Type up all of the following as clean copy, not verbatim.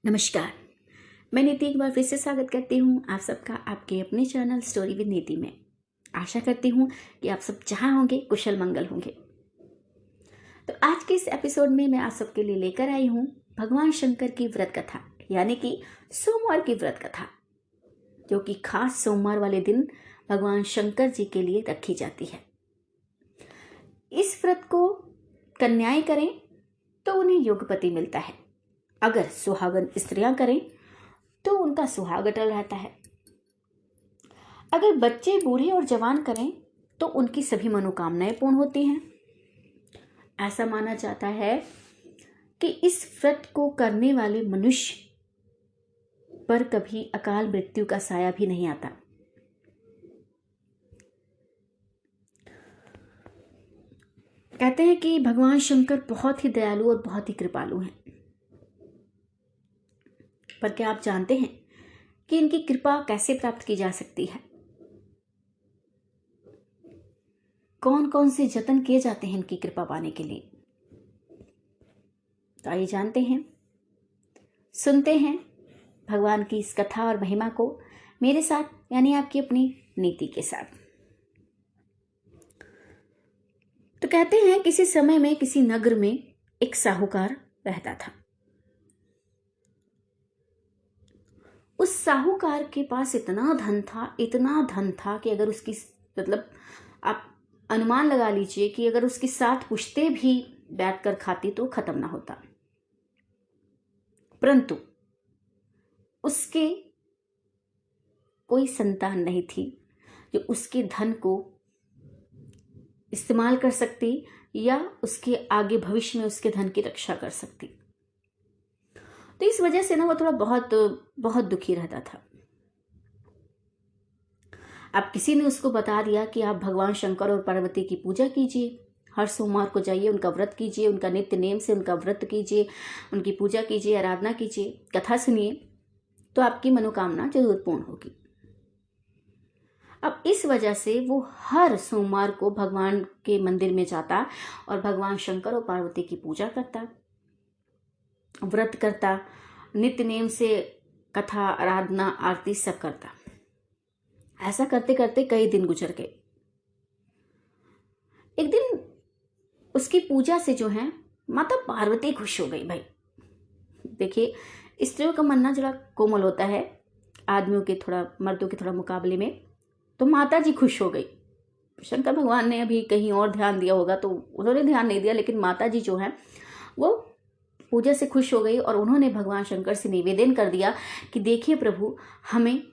नमस्कार। मैं नीति एक बार फिर से स्वागत करती हूँ आप सबका आपके अपने चैनल स्टोरी विद नीति में। आशा करती हूँ कि आप सब जहाँ होंगे कुशल मंगल होंगे। तो आज के इस एपिसोड में मैं आप सबके लिए लेकर आई हूँ भगवान शंकर की व्रत कथा, यानी कि सोमवार की व्रत कथा, जो कि खास सोमवार वाले दिन भगवान शंकर जी के लिए रखी जाती है। इस व्रत को कन्याएं करें तो उन्हें योगपति मिलता है, अगर सुहागन स्त्रियां करें तो उनका सुहाग अटल रहता है। अगर बच्चे, बूढ़े और जवान करें तो उनकी सभी मनोकामनाएं पूर्ण होती हैं। ऐसा माना जाता है कि इस व्रत को करने वाले मनुष्य पर कभी अकाल मृत्यु का साया भी नहीं आता। कहते हैं कि भगवान शंकर बहुत ही दयालु और बहुत ही कृपालु हैं, पर क्या आप जानते हैं कि इनकी कृपा कैसे प्राप्त की जा सकती है? कौन कौन से जतन किए जाते हैं इनकी कृपा पाने के लिए? तो आइए जानते हैं, सुनते हैं भगवान की इस कथा और महिमा को मेरे साथ, यानी आपकी अपनी नीति के साथ। तो कहते हैं किसी समय में किसी नगर में एक साहूकार रहता था। उस साहूकार के पास इतना धन था कि अगर उसकी आप अनुमान लगा लीजिए कि अगर उसकी 7 पुश्ते भी बैठकर खाती तो खत्म ना होता। परंतु उसके कोई संतान नहीं थी जो उसके धन को इस्तेमाल कर सकती या उसके आगे भविष्य में उसके धन की रक्षा कर सकती। तो इस वजह से ना वो थोड़ा बहुत दुखी रहता था। अब किसी ने उसको बता दिया कि आप भगवान शंकर और पार्वती की पूजा कीजिए, हर सोमवार को जाइए, उनका व्रत कीजिए, उनका नित्य नेम से उनका व्रत कीजिए, उनकी पूजा कीजिए, आराधना कीजिए, कथा सुनिए, तो आपकी मनोकामना जरूर पूर्ण होगी। अब इस वजह से वो हर सोमवार को भगवान के मंदिर में जाता और भगवान शंकर और पार्वती की पूजा करता, व्रत करता, नित्य नेम से कथा, आराधना, आरती सब करता। ऐसा करते करते कई दिन गुजर गए। एक दिन उसकी पूजा से जो है माता पार्वती खुश हो गई। भाई देखिए, स्त्रियों का मन ना जरा कोमल होता है आदमियों के थोड़ा, मर्दों के थोड़ा मुकाबले में। तो माता जी खुश हो गई। शंकर भगवान ने अभी कहीं और ध्यान दिया होगा तो उन्होंने ध्यान नहीं दिया, लेकिन माता जी जो है वो पूजा से खुश हो गई और उन्होंने भगवान शंकर से निवेदन कर दिया कि देखिए प्रभु, हमें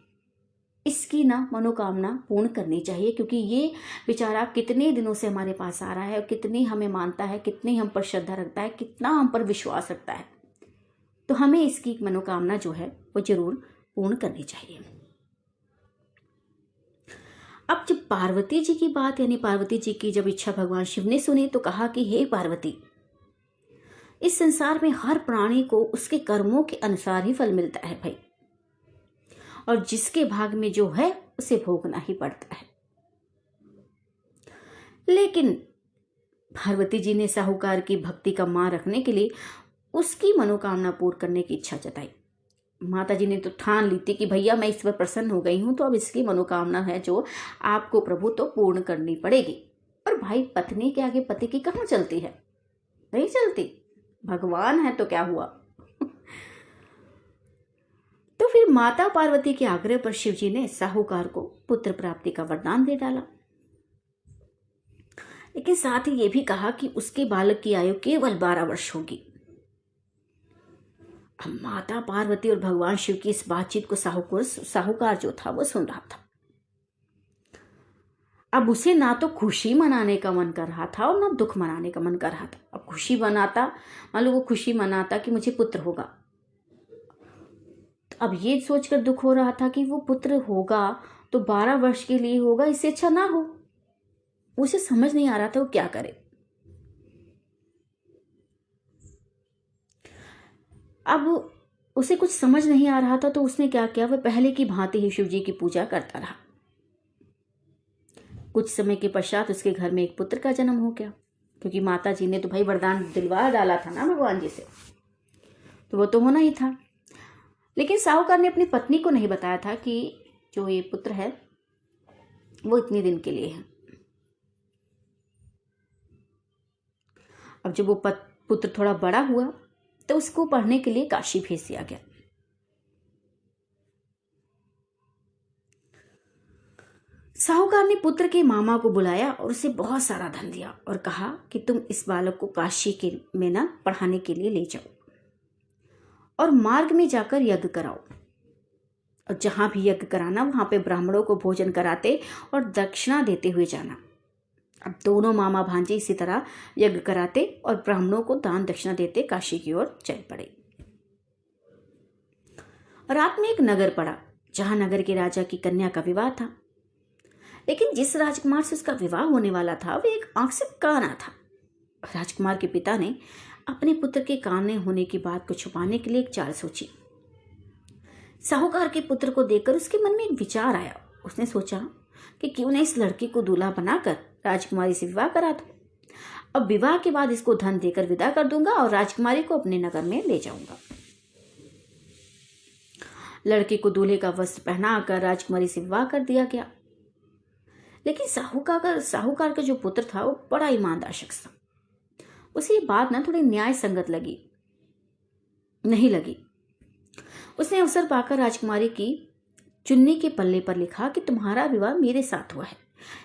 इसकी ना मनोकामना पूर्ण करनी चाहिए, क्योंकि ये बेचारा कितने दिनों से हमारे पास आ रहा है और कितनी हमें मानता है, कितनी हम पर श्रद्धा रखता है, कितना हम पर विश्वास रखता है, तो हमें इसकी मनोकामना जो है वो जरूर पूर्ण करनी चाहिए। अब जब पार्वती जी की बात, यानी पार्वती जी की जब इच्छा भगवान शिव ने सुनी तो कहा कि हे पार्वती, इस संसार में हर प्राणी को उसके कर्मों के अनुसार ही फल मिलता है भाई, और जिसके भाग में जो है उसे भोगना ही पड़ता है। लेकिन पार्वती जी ने साहूकार की भक्ति का मान रखने के लिए उसकी मनोकामना पूर्ण करने की इच्छा जताई। माता जी ने तो ठान ली थी कि भैया मैं इस पर प्रसन्न हो गई हूं, तो अब इसकी मनोकामना है जो आपको प्रभु तो पूर्ण करनी पड़ेगी। और भाई, पत्नी के आगे पति की कहाँ चलती है? नहीं चलती। भगवान है तो क्या हुआ। तो फिर माता पार्वती के आग्रह पर शिवजी ने साहूकार को पुत्र प्राप्ति का वरदान दे डाला, लेकिन साथ ही ये भी कहा कि उसके बालक की आयु केवल 12 वर्ष होगी। अब माता पार्वती और भगवान शिव की इस बातचीत को साहूकार जो था वो सुन रहा था। अब उसे ना तो खुशी मनाने का मन कर रहा था और ना दुख मनाने का मन कर रहा था। अब खुशी मनाता, मान लो वो खुशी मनाता कि मुझे पुत्र होगा, तो अब ये सोचकर दुख हो रहा था कि वो पुत्र होगा तो 12 वर्ष के लिए होगा, इससे अच्छा ना हो। उसे समझ नहीं आ रहा था वो क्या करे। अब उसे कुछ समझ नहीं आ रहा था तो उसने क्या किया, वह पहले की भांति ही शिव जी की पूजा करता रहा। कुछ समय के पश्चात उसके घर में एक पुत्र का जन्म हो गया, क्योंकि माता जी ने तो भाई वरदान दिलवा डाला था ना भगवान जी से, तो वो तो होना ही था। लेकिन साहूकार ने अपनी पत्नी को नहीं बताया था कि जो ये पुत्र है वो इतने दिन के लिए है। अब जब वो पुत्र थोड़ा बड़ा हुआ तो उसको पढ़ने के लिए काशी भेज दिया गया। साहूकार ने पुत्र के मामा को बुलाया और उसे बहुत सारा धन दिया और कहा कि तुम इस बालक को काशी के में ना पढ़ाने के लिए ले जाओ और मार्ग में जाकर यज्ञ कराओ, और जहां भी यज्ञ कराना वहां पे ब्राह्मणों को भोजन कराते और दक्षिणा देते हुए जाना। अब दोनों मामा भांजे इसी तरह यज्ञ कराते और ब्राह्मणों को दान दक्षिणा देते काशी की ओर चल पड़े। रात में एक नगर पड़ा जहां नगर के राजा की कन्या का विवाह था, लेकिन जिस राजकुमार से उसका विवाह होने वाला था वह एक आंख से काना था। राजकुमार के पिता ने अपने पुत्र के काने होने की बात को छुपाने के लिए एक चाल सोची। साहूकार के पुत्र को देखकर उसके मन में एक विचार आया। उसने सोचा कि क्यों न इस लड़के को दूल्हा बनाकर राजकुमारी से विवाह करा दूं। अब विवाह के बाद इसको धन देकर विदा कर दूंगा और राजकुमारी को अपने नगर में ले जाऊंगा। लड़के को दूल्हे का वस्त्र पहनाकर राजकुमारी से विवाह कर दिया गया। लेकिन साहूकार का जो पुत्र था वो बड़ा ईमानदार शख्स था। उसे ये बात ना थोड़ी न्याय संगत नहीं लगी। उसने अवसर पाकर राजकुमारी की चुन्नी के पल्ले पर लिखा कि तुम्हारा विवाह मेरे साथ हुआ है,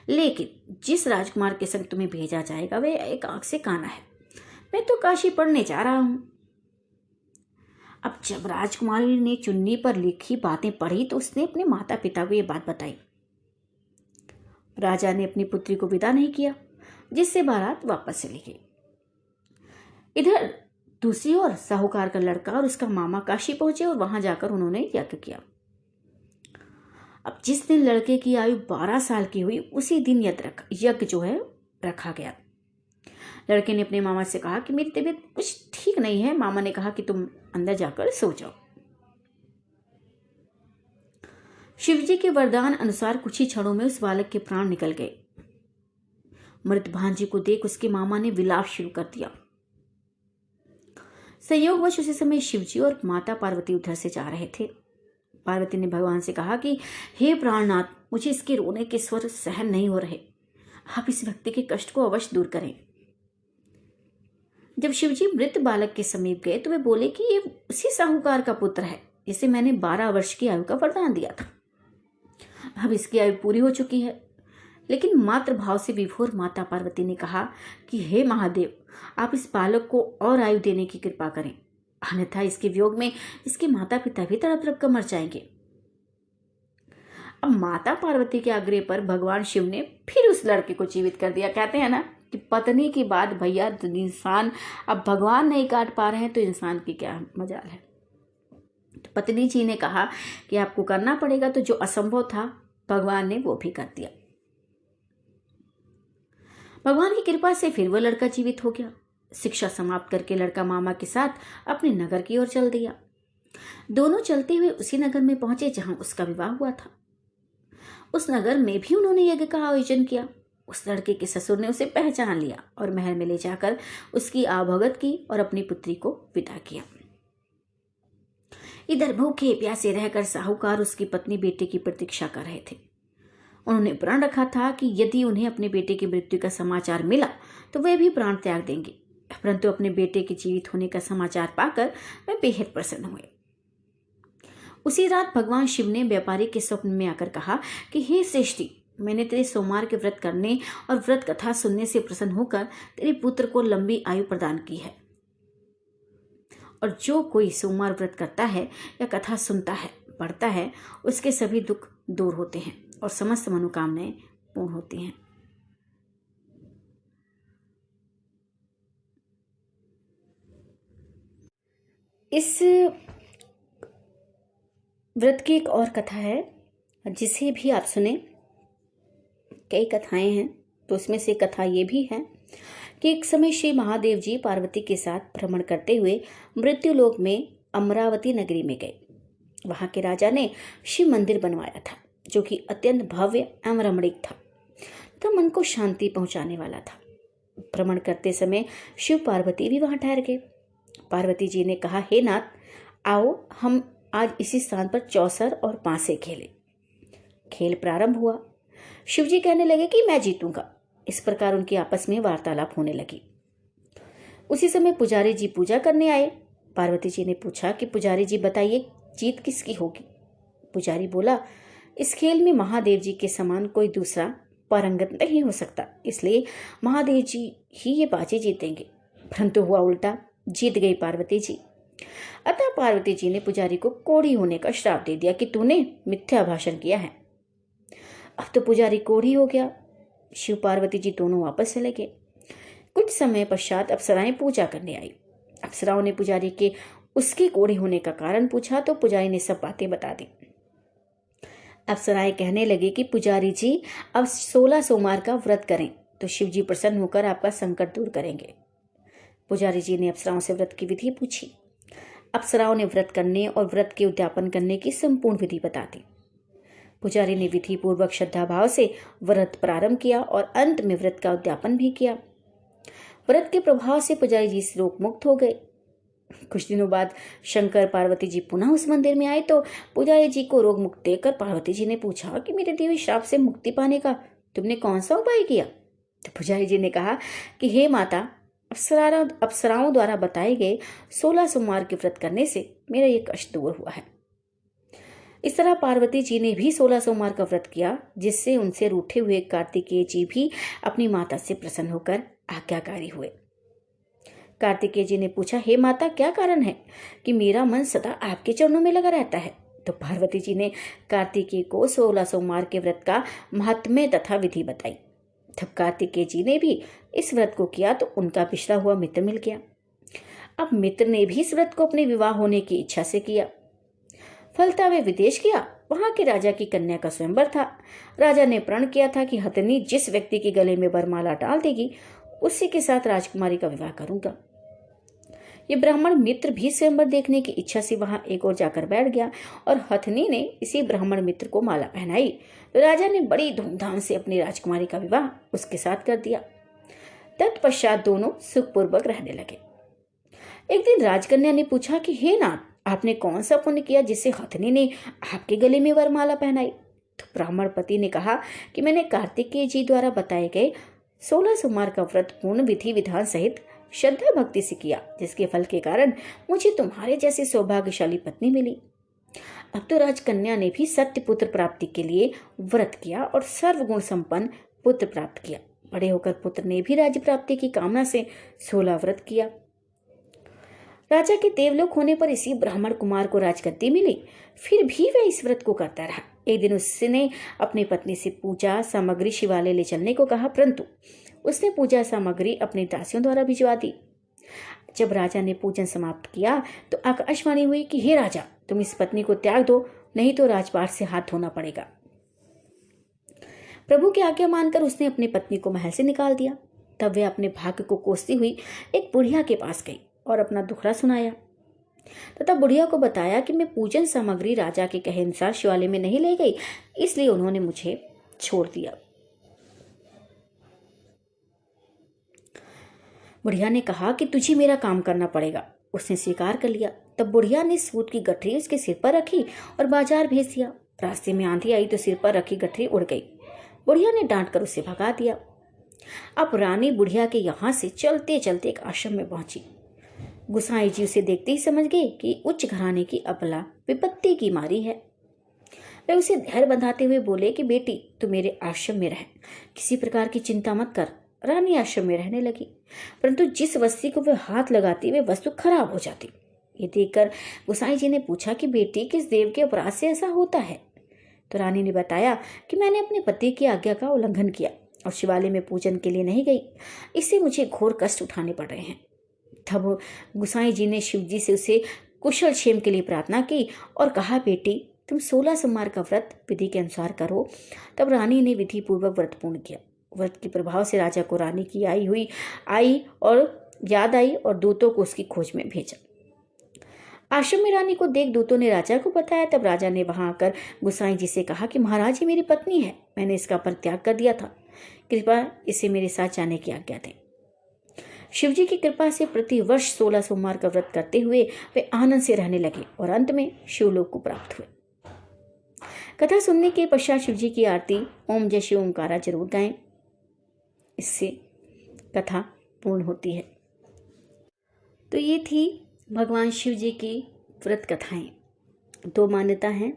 लेकिन जिस राजकुमार के संग तुम्हें भेजा जाएगा वह एक आंख से काना है। मैं तो काशी पढ़ने जा रहा हूं। अब जब राजकुमारी ने चुन्नी पर लिखी बातें पढ़ी तो उसने अपने माता पिता को यह बात बताई। राजा ने अपनी पुत्री को विदा नहीं किया, जिससे बारात वापस चली गई। इधर दूसरी ओर साहूकार का लड़का और उसका मामा काशी पहुंचे और वहां जाकर उन्होंने यज्ञ किया। अब जिस दिन लड़के की आयु 12 साल की हुई उसी दिन यज्ञ जो है रखा गया। लड़के ने अपने मामा से कहा कि मेरी तबीयत कुछ ठीक नहीं है। मामा ने कहा कि तुम अंदर जाकर सो जाओ। शिवजी के वरदान अनुसार कुछ ही क्षणों में उस बालक के प्राण निकल गए। मृत भांजी को देख उसके मामा ने विलाप शुरू कर दिया। संयोगवश उसी समय शिवजी और माता पार्वती उधर से जा रहे थे। पार्वती ने भगवान से कहा कि हे प्राणनाथ, मुझे इसके रोने के स्वर सहन नहीं हो रहे, आप इस व्यक्ति के कष्ट को अवश्य दूर करें। जब शिवजी मृत बालक के समीप गए तो वे बोले कि ये उसी साहूकार का पुत्र है जिसे मैंने 12 वर्ष की आयु का वरदान दिया था। अब इसकी आयु पूरी हो चुकी है। लेकिन मातृ भाव से विभोर माता पार्वती ने कहा कि हे महादेव, आप इस बालक को और आयु देने की कृपा करें, अन्यथा इसके वियोग में इसके माता पिता भी तड़प तड़प कर मर जाएंगे। अब माता पार्वती के आग्रह पर भगवान शिव ने फिर उस लड़के को जीवित कर दिया। कहते हैं ना कि पत्नी की बात भैया इंसान, अब भगवान नहीं काट पा रहे हैं तो इंसान की क्या मजाल है। तो पत्नी जी ने कहा कि आपको करना पड़ेगा, तो जो असंभव था भगवान ने वो भी कर दिया। भगवान की कृपा से फिर वह लड़का जीवित हो गया। शिक्षा समाप्त करके लड़का मामा के साथ अपने नगर की ओर चल दिया। दोनों चलते हुए उसी नगर में पहुंचे जहां उसका विवाह हुआ था। उस नगर में भी उन्होंने यज्ञ का आयोजन किया। उस लड़के के ससुर ने उसे पहचान लिया और महल में ले जाकर उसकी आवभगत की और अपनी पुत्री को विदा किया। इधर भूखे प्यासे रहकर साहूकार उसकी पत्नी बेटे की प्रतीक्षा कर रहे थे। उन्होंने प्रण रखा था कि यदि उन्हें अपने बेटे की मृत्यु का समाचार मिला तो वे भी प्राण त्याग देंगे, परंतु अपने बेटे के जीवित होने का समाचार पाकर वे बेहद प्रसन्न हुए। उसी रात भगवान शिव ने व्यापारी के स्वप्न में आकर कहा कि हे सृष्टि, मैंने तेरे सोमवार के व्रत करने और व्रत कथा सुनने से प्रसन्न होकर तेरे पुत्र को लंबी आयु प्रदान की है, और जो कोई सोमवार व्रत करता है या कथा सुनता है, पढ़ता है, उसके सभी दुख दूर होते हैं और समस्त मनोकामनाएं पूर्ण होती हैं। इस व्रत की एक और कथा है जिसे भी आप सुने। कई कथाएं हैं तो उसमें से कथा ये भी है कि एक समय श्री महादेव जी पार्वती के साथ भ्रमण करते हुए मृत्यु लोक में अमरावती नगरी में गए। वहां के राजा ने शिव मंदिर बनवाया था जो कि अत्यंत भव्य एवं रमणीक था तथा मन को शांति पहुंचाने वाला था। भ्रमण करते समय शिव पार्वती भी वहां ठहर गए। पार्वती जी ने कहा, हे नाथ, आओ हम आज इसी स्थान पर चौसर और पासे खेले। खेल प्रारंभ हुआ। शिवजी कहने लगे कि मैं जीतूंगा। इस प्रकार उनकी आपस में वार्तालाप होने लगी। उसी समय पुजारी जी पूजा करने आए। पार्वती जी ने पूछा कि पुजारी जी बताइए, जीत किसकी होगी? पुजारी बोला, इस खेल में महादेव जी के समान कोई दूसरा पारंगत नहीं हो सकता, इसलिए महादेव जी ही ये बाजी जीतेंगे। परंतु हुआ उल्टा, जीत गई पार्वती जी। अतः पार्वती जी ने पुजारी को कोढ़ी होने का श्राप दे दिया कि तूने मिथ्या भाषण किया है। अब तो पुजारी कोढ़ी हो गया। शिव पार्वती जी दोनों वापस चले गए। कुछ समय पश्चात अप्सराएं पूजा करने आई। अप्सराओं ने पुजारी के उसके कोढ़ी होने का कारण पूछा तो पुजारी ने सब बातें बता दी। अप्सराएं कहने लगी कि पुजारी जी अब 16 सोमवार का व्रत करें तो शिव जी प्रसन्न होकर आपका संकट दूर करेंगे। पुजारी जी ने अप्सराओं से व्रत की विधि पूछी। अप्सराओं ने व्रत करने और व्रत के उद्यापन करने की संपूर्ण विधि बता दी। पुजारी ने विधि पूर्वक श्रद्धा भाव से व्रत प्रारंभ किया और अंत में व्रत का उद्यापन भी किया। व्रत के प्रभाव से पुजारी जी रोग मुक्त हो गए। कुछ दिनों बाद शंकर पार्वती जी पुनः उस मंदिर में आए तो पुजारी जी को रोग मुक्त देखकर पार्वती जी ने पूछा कि मेरे दिए हुए श्राप से मुक्ति पाने का तुमने कौन सा उपाय किया? तो पुजारी जी ने कहा कि हे माता, अप्सराओं द्वारा बताए गए 16 सोमवार के व्रत करने से मेरा ये कष्ट दूर हुआ है। इस तरह पार्वती जी ने भी 16 सोमवार का व्रत किया, जिससे उनसे रूठे हुए कार्तिकेय जी भी अपनी माता से प्रसन्न होकर आज्ञाकारी हुए। कार्तिकेय जी ने पूछा, हे माता, क्या कारण है कि मेरा मन सदा आपके चरणों में लगा रहता है? तो पार्वती जी ने कार्तिकेय को 16 सोमवार के व्रत का महात्म्य तथा विधि बताई। तब कार्तिकेय जी ने भी इस व्रत को किया तो उनका पिछड़ा हुआ मित्र मिल गया। अब मित्र ने भी इस व्रत को अपने विवाह होने की इच्छा से किया। फलता वे विदेश गया। वहां के राजा की कन्या का स्वयंवर था। राजा ने प्रण किया था कि हथनी जिस व्यक्ति के गले में वरमाला डाल देगी उसी के साथ राजकुमारी का विवाह करूंगा। ये ब्राह्मण मित्र भी स्वयंवर देखने की इच्छा से वहां एक ओर जाकर बैठ गया और हथनी ने इसी ब्राह्मण मित्र को माला पहनाई तो राजा ने बड़ी धूमधाम से अपनी राजकुमारी का विवाह उसके साथ कर दिया। तत्पश्चात दोनों सुखपूर्वक रहने लगे। एक दिन राजकन्या ने पूछा कि हे नाथ, आपने कौन सा पुण्य किया जिससे हथनी ने आपके गले में वरमाला पहनाई? तो ब्राह्मण पति ने कहा कि मैंने कार्तिकेय जी द्वारा बताए गए 16 सोमवार का व्रत पूर्ण विधि विधान सहित श्रद्धा भक्ति से किया, जिसके फल के कारण मुझे तुम्हारे जैसी सौभाग्यशाली पत्नी मिली। अब तो राजकन्या ने भी सत्य पुत्र प्राप्ति के लिए व्रत किया और सर्वगुण संपन्न पुत्र प्राप्त किया। बड़े होकर पुत्र ने भी राज्य प्राप्ति की कामना से 16 व्रत किया। राजा के देवलोक होने पर इसी ब्राह्मण कुमार को राजगद्दी मिली, फिर भी वह इस व्रत को करता रहा। एक दिन उसने अपनी पत्नी से पूजा सामग्री शिवालय ले चलने को कहा, परंतु उसने पूजा सामग्री अपने दासियों द्वारा भिजवा दी। जब राजा ने पूजन समाप्त किया तो आकाशवाणी हुई कि हे राजा, तुम इस पत्नी को त्याग दो, नहीं तो राजपाट से हाथ धोना पड़ेगा। प्रभु की आज्ञा मानकर उसने अपनी पत्नी को महल से निकाल दिया। तब वह अपने भाग्य को कोसती हुई एक बुढ़िया के पास गई और अपना दुखड़ा सुनाया तथा बुढ़िया को बताया कि मैं पूजन सामग्री राजा के कहे अनुसार शिवालय में नहीं ले गई, इसलिए उन्होंने मुझे छोड़ दिया। बुढ़िया ने कहा कि तुझे मेरा काम करना पड़ेगा। उसने स्वीकार कर लिया। तब बुढ़िया ने सूत की गठरी उसके सिर पर रखी और बाजार भेज दिया। रास्ते में आंधी आई तो सिर पर रखी गठरी उड़ गई। बुढ़िया ने डांट कर उसे भगा दिया। अब रानी बुढ़िया के यहाँ से चलते चलते एक आश्रम में पहुंची। गुसाई जी उसे देखते ही समझ गए कि उच्च घराने की अबला विपत्ति की मारी है। वे उसे धैर्य बंधाते हुए बोले कि बेटी, तू मेरे आश्रम में रह, किसी प्रकार की चिंता मत कर। रानी आश्रम में रहने लगी, परंतु जिस वस्तु को वह हाथ लगाती वे वस्तु खराब हो जाती। ये देखकर गुसाई जी ने पूछा कि बेटी, किस देव के अपराध से ऐसा होता है? तो रानी ने बताया कि मैंने अपने पति की आज्ञा का उल्लंघन किया और शिवालय में पूजन के लिए नहीं गई, इससे मुझे घोर कष्ट उठाने पड़ रहे हैं। तब गुसाई जी ने शिव जी से उसे कुशल क्षेम के लिए प्रार्थना की और कहा, बेटी, तुम 16 सोमवार का व्रत विधि के अनुसार करो। तब रानी ने विधि पूर्वक व्रत पूर्ण किया। व्रत के प्रभाव से राजा को रानी की याद आई और दूतों को उसकी खोज में भेजा। आश्रम में रानी को देख दूतों ने राजा को बताया। तब राजा ने वहां आकर गुसाई जी से कहा कि महाराज, ये मेरी पत्नी है, मैंने इसका परित्याग कर दिया था, कृपया इसे मेरे साथ जाने की आज्ञा दें। शिवजी की कृपा से प्रतिवर्ष 16 सोमवार का व्रत करते हुए वे आनंद से रहने लगे और अंत में शिवलोक को प्राप्त हुए। कथा सुनने के पश्चात शिवजी की आरती ओम जय शिव ओमकारा जरूर गाएं, इससे कथा पूर्ण होती है। तो ये थी भगवान शिव जी की व्रत कथाएं। 2 मान्यता हैं।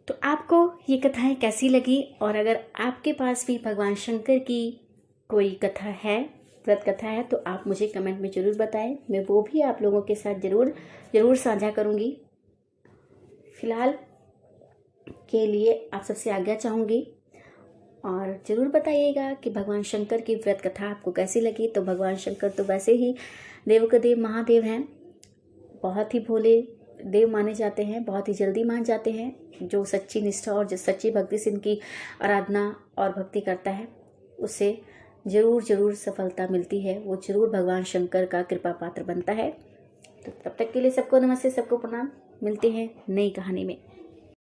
तो आपको ये कथाएं कैसी लगी, और अगर आपके पास भी भगवान शंकर की कोई कथा है, व्रत कथा है, तो आप मुझे कमेंट में ज़रूर बताएं। मैं वो भी आप लोगों के साथ ज़रूर साझा करूँगी। फिलहाल के लिए आप सबसे आज्ञा चाहूँगी, और ज़रूर बताइएगा कि भगवान शंकर की व्रत कथा आपको कैसी लगी। तो भगवान शंकर तो वैसे ही देव के देव महादेव हैं, बहुत ही भोले देव माने जाते हैं, बहुत ही जल्दी मान जाते हैं। जो सच्ची निष्ठा और जो सच्ची भक्ति से इनकी आराधना और भक्ति करता है, उसे ज़रूर सफलता मिलती है, वो ज़रूर भगवान शंकर का कृपा पात्र बनता है। तो तब तक के लिए सबको नमस्ते, सबको प्रणाम। मिलते हैं नई कहानी में।